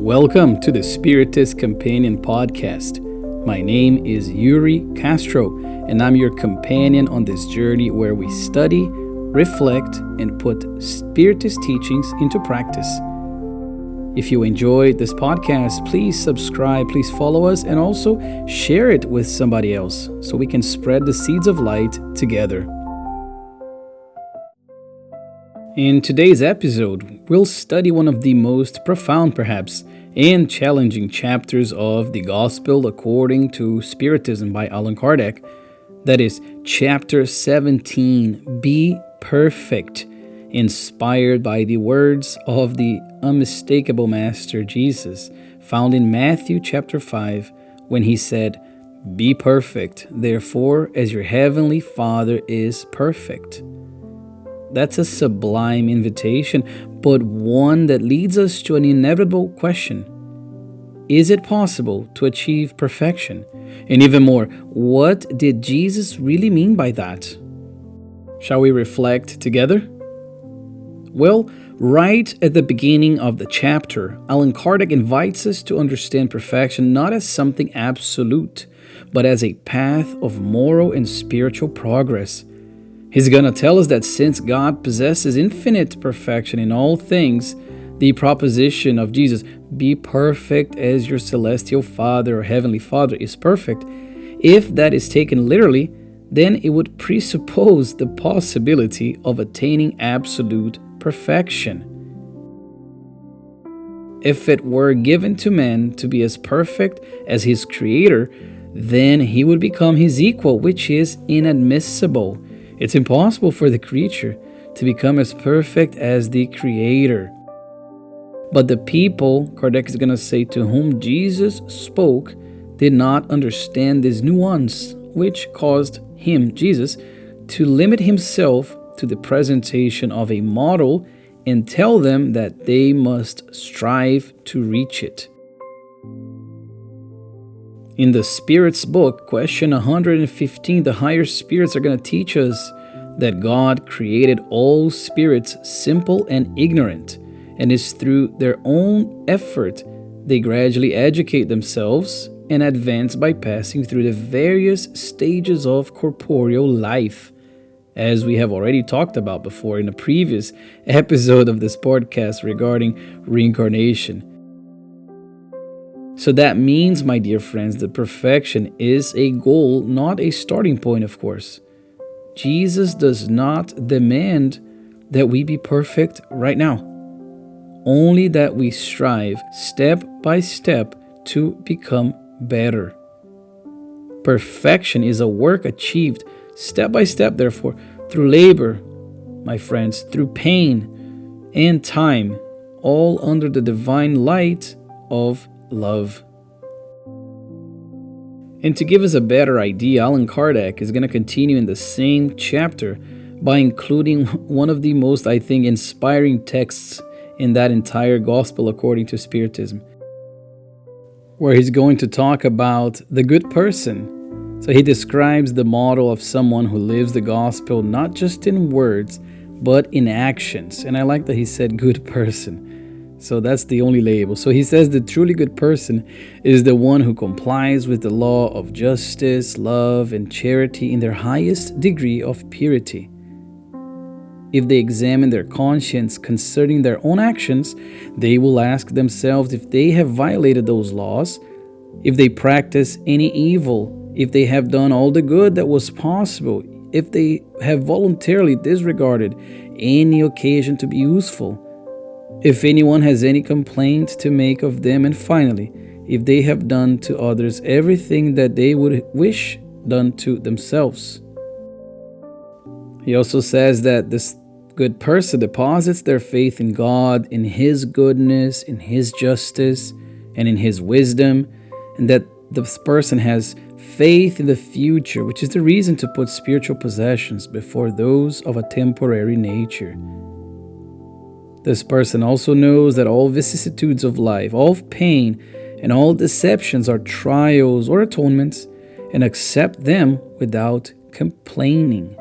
Welcome to the Spiritist Companion Podcast. My name is Yuri Castro, and I'm your companion on this journey where we study, reflect, and put Spiritist teachings into practice. If you enjoyed this podcast, please subscribe, please follow us, and also share it with somebody else so we can spread the seeds of light together. In today's episode, we'll study one of the most profound, perhaps, and challenging chapters of the Gospel according to Spiritism by Allan Kardec. That is, chapter 17, Be Perfect, inspired by the words of the unmistakable Master Jesus, found in Matthew chapter 5, when he said, "Be perfect, therefore, as your heavenly Father is perfect." That's a sublime invitation, but one that leads us to an inevitable question. Is it possible to achieve perfection? And even more, what did Jesus really mean by that? Shall we reflect together? Well, right at the beginning of the chapter, Allan Kardec invites us to understand perfection not as something absolute, but as a path of moral and spiritual progress. He's going to tell us that since God possesses infinite perfection in all things, the proposition of Jesus, be perfect as your celestial Father or heavenly Father is perfect, if that is taken literally, then it would presuppose the possibility of attaining absolute perfection. If it were given to man to be as perfect as his Creator, then he would become his equal, which is inadmissible. It's impossible for the creature to become as perfect as the Creator. But the people, Kardec is going to say, to whom Jesus spoke, did not understand this nuance, which caused him, Jesus, to limit himself to the presentation of a model and tell them that they must strive to reach it. In the Spirit's book, question 115, the higher spirits are going to teach us that God created all spirits simple and ignorant, and it's through their own effort they gradually educate themselves and advance by passing through the various stages of corporeal life, as we have already talked about before in a previous episode of this podcast regarding reincarnation. So that means, my dear friends, that perfection is a goal, not a starting point, of course. Jesus does not demand that we be perfect right now, only that we strive step by step to become better. Perfection is a work achieved step by step, therefore, through labor, my friends, through pain and time, all under the divine light of love. And to give us a better idea, Allan Kardec is going to continue in the same chapter by including one of the most, I think, inspiring texts in that entire gospel according to Spiritism, where he's going to talk about the good person. So he describes the model of someone who lives the gospel not just in words, but in actions. And I like that he said good person. So that's the only label. So he says the truly good person is the one who complies with the law of justice, love, and charity in their highest degree of purity. If they examine their conscience concerning their own actions, they will ask themselves if they have violated those laws, if they practice any evil, if they have done all the good that was possible, if they have voluntarily disregarded any occasion to be useful, if anyone has any complaint to make of them, and finally, if they have done to others everything that they would wish done to themselves. He also says that this good person deposits their faith in God, in His goodness, in His justice, and in His wisdom, and that this person has faith in the future, which is the reason to put spiritual possessions before those of a temporary nature. This person also knows that all vicissitudes of life, all pain, and all deceptions are trials or atonements, and accept them without complaining.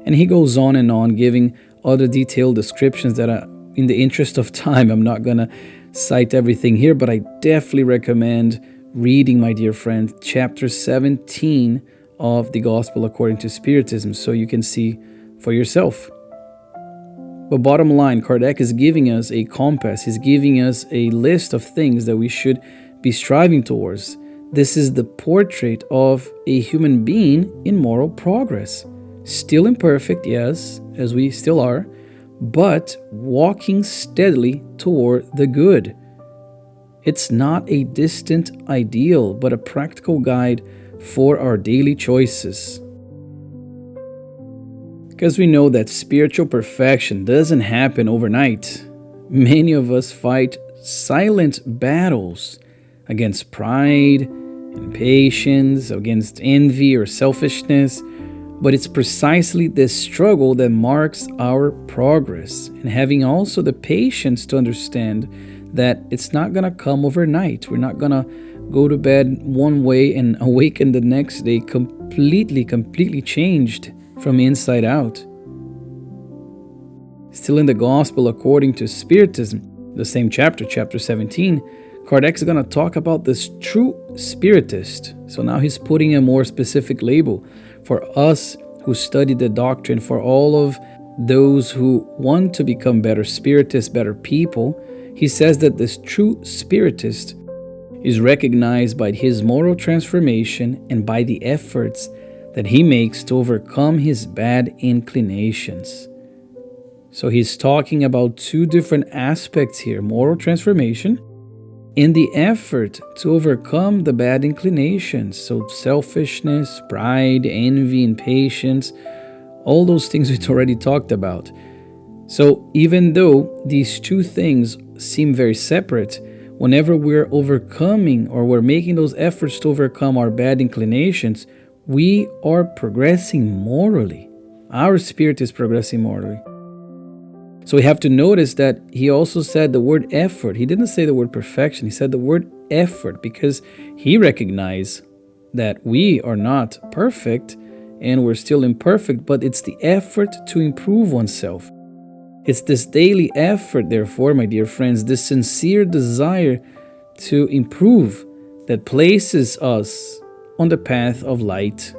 And he goes on and on, giving other detailed descriptions that are, in the interest of time, I'm not going to cite everything here, but I definitely recommend reading, my dear friend, chapter 17 of the Gospel according to Spiritism so you can see for yourself. But bottom line, Kardec is giving us a compass. He's giving us a list of things that we should be striving towards. This is the portrait of a human being in moral progress. Still imperfect, yes, as we still are, but walking steadily toward the good. It's not a distant ideal, but a practical guide for our daily choices. Because we know that spiritual perfection doesn't happen overnight. Many of us fight silent battles against pride, impatience, against envy or selfishness, but it's precisely this struggle that marks our progress, and having also the patience to understand that it's not going to come overnight. We're not going to go to bed one way and awaken the next day completely changed from inside out. Still in the Gospel according to Spiritism, the same chapter, chapter 17, Kardec is going to talk about this true spiritist. So now he's putting a more specific label for us who study the doctrine, for all of those who want to become better spiritists, better people. He says that this true spiritist is recognized by his moral transformation and by the efforts that he makes to overcome his bad inclinations. So he's talking about two different aspects here: moral transformation and the effort to overcome the bad inclinations. So selfishness, pride, envy, impatience, all those things we've already talked about. So even though these two things seem very separate, whenever we're overcoming or we're making those efforts to overcome our bad inclinations, we are progressing morally. Our spirit is progressing morally. So we have to notice that he also said the word effort. He didn't say the word perfection. He said the word effort because he recognized that we are not perfect and we're still imperfect, but it's the effort to improve oneself. It's this daily effort, therefore, my dear friends, this sincere desire to improve that places us on the path of light.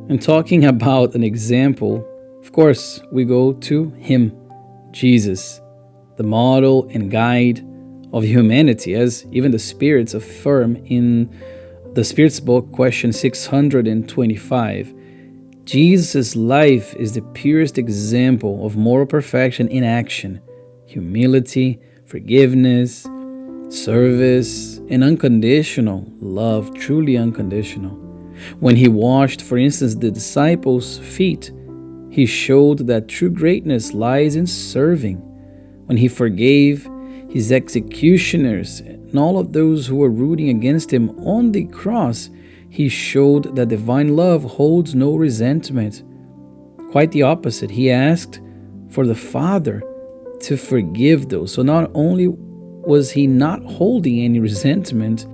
And talking about an example, of course, we go to him, Jesus, the model and guide of humanity, as even the spirits affirm in the Spirit's book, question 625. Jesus' life is the purest example of moral perfection in action: humility, forgiveness, service, and unconditional love, truly unconditional. When he washed, for instance, the disciples' feet, he showed that true greatness lies in serving. When he forgave his executioners and all of those who were rooting against him on the cross, he showed that divine love holds no resentment. Quite the opposite. He asked for the Father to forgive those. So not only was he not holding any resentment,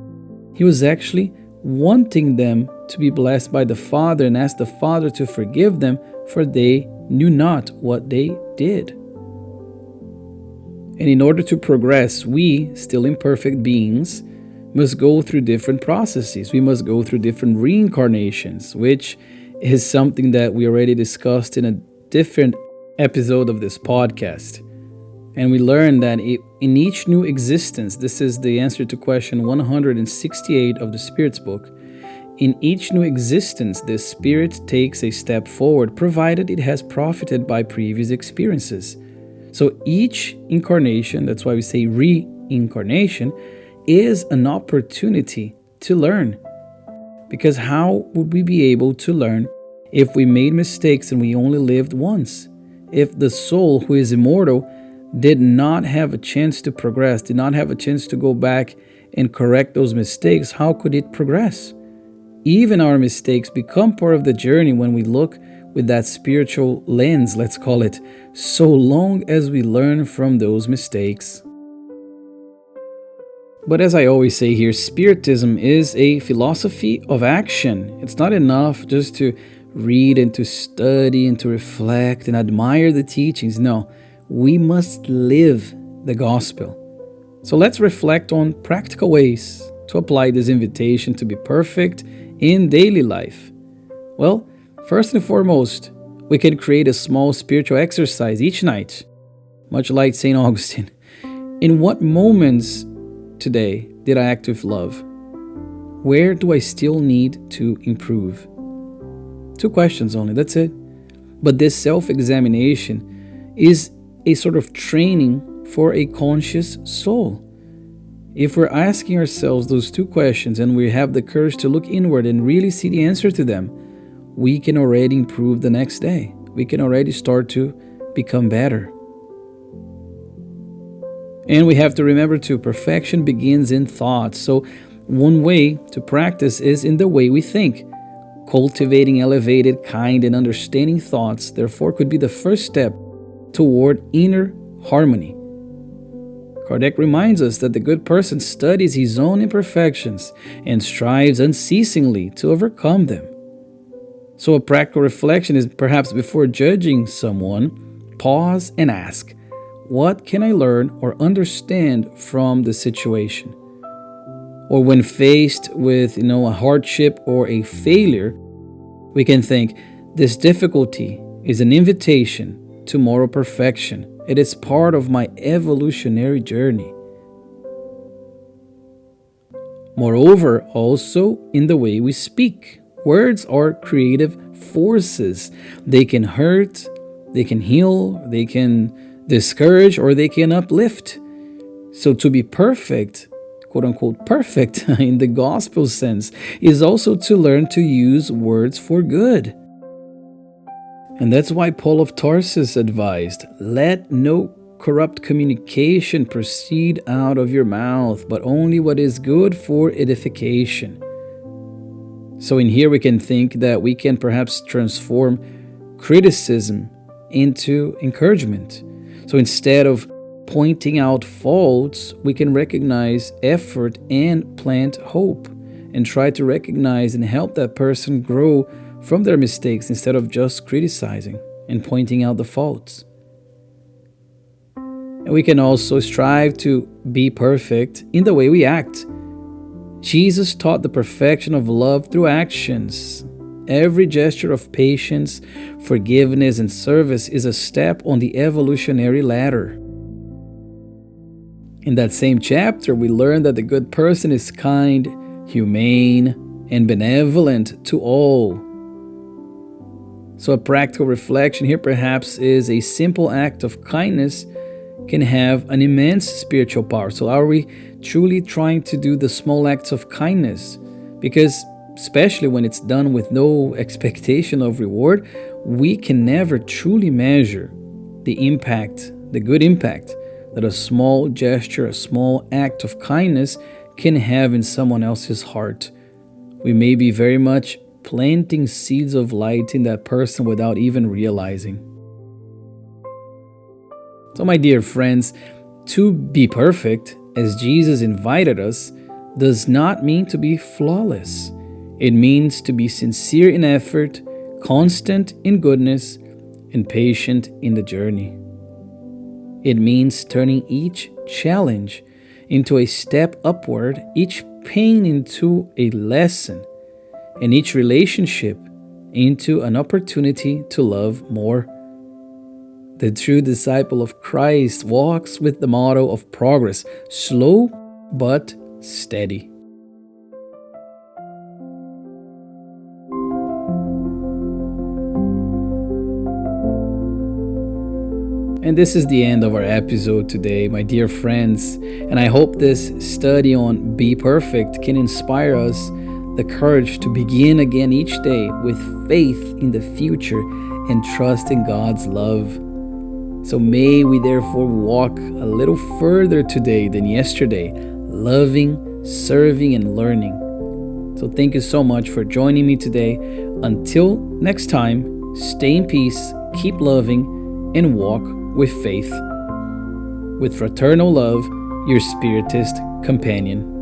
he was actually wanting them to be blessed by the Father and asked the Father to forgive them, for they knew not what they did. And in order to progress, we, still imperfect beings, must go through different processes. We must go through different reincarnations, which is something that we already discussed in a different episode of this podcast. And we learned that in each new existence, this is the answer to question 168 of the Spirit's book, in each new existence, the spirit takes a step forward, provided it has profited by previous experiences. So each incarnation, that's why we say reincarnation, is an opportunity to learn. Because how would we be able to learn if we made mistakes and we only lived once? If the soul, who is immortal, did not have a chance to progress, did not have a chance to go back and correct those mistakes, how could it progress? Even our mistakes become part of the journey when we look with that spiritual lens, let's call it, so long as we learn from those mistakes. But as I always say here, Spiritism is a philosophy of action. It's not enough just to read and to study and to reflect and admire the teachings. No, we must live the gospel. So let's reflect on practical ways to apply this invitation to be perfect in daily life. Well, first and foremost, we can create a small spiritual exercise each night, much like St. Augustine. In what moments today did I act with love? Where do I still need to improve? 2 questions only, that's it. But this self-examination is a sort of training for a conscious soul. If we're asking ourselves those 2 questions and we have the courage to look inward and really see the answer to them, we can already improve the next day. We can already start to become better. And we have to remember too, perfection begins in thought. So one way to practice is in the way we think. Cultivating elevated, kind, and understanding thoughts, therefore, could be the first step toward inner harmony. Kardec reminds us that the good person studies his own imperfections and strives unceasingly to overcome them. So a practical reflection is perhaps before judging someone, pause and ask, what can I learn or understand from the situation? Or when faced with a hardship or a failure, we can think, this difficulty is an invitation to moral perfection. It is part of my evolutionary journey. Moreover, also in the way we speak. Words are creative forces. They can hurt, they can heal, they can discourage, or they can uplift. So to be perfect, quote-unquote perfect in the gospel sense, is also to learn to use words for good. And that's why Paul of Tarsus advised, let no corrupt communication proceed out of your mouth, but only what is good for edification. So in here we can think that we can perhaps transform criticism into encouragement. So instead of pointing out faults, we can recognize effort and plant hope, and try to recognize and help that person grow from their mistakes instead of just criticizing and pointing out the faults. And we can also strive to be perfect in the way we act. Jesus taught the perfection of love through actions. Every gesture of patience, forgiveness, and service is a step on the evolutionary ladder. In that same chapter, we learn that the good person is kind, humane, and benevolent to all. So a practical reflection here perhaps is a simple act of kindness can have an immense spiritual power. So are we truly trying to do the small acts of kindness? Because especially when it's done with no expectation of reward, we can never truly measure the impact, the good impact that a small gesture, a small act of kindness can have in someone else's heart. We may be very much planting seeds of light in that person without even realizing. So my dear friends, to be perfect, as Jesus invited us, does not mean to be flawless. It means to be sincere in effort, constant in goodness, and patient in the journey. It means turning each challenge into a step upward, each pain into a lesson, and each relationship into an opportunity to love more. The true disciple of Christ walks with the motto of progress, slow but steady. And this is the end of our episode today, my dear friends. And I hope this study on Be Perfect can inspire us the courage to begin again each day with faith in the future and trust in God's love. So may we therefore walk a little further today than yesterday, loving, serving, and learning. So thank you so much for joining me today. Until next time, stay in peace, keep loving, and walk with faith. With fraternal love, your Spiritist companion.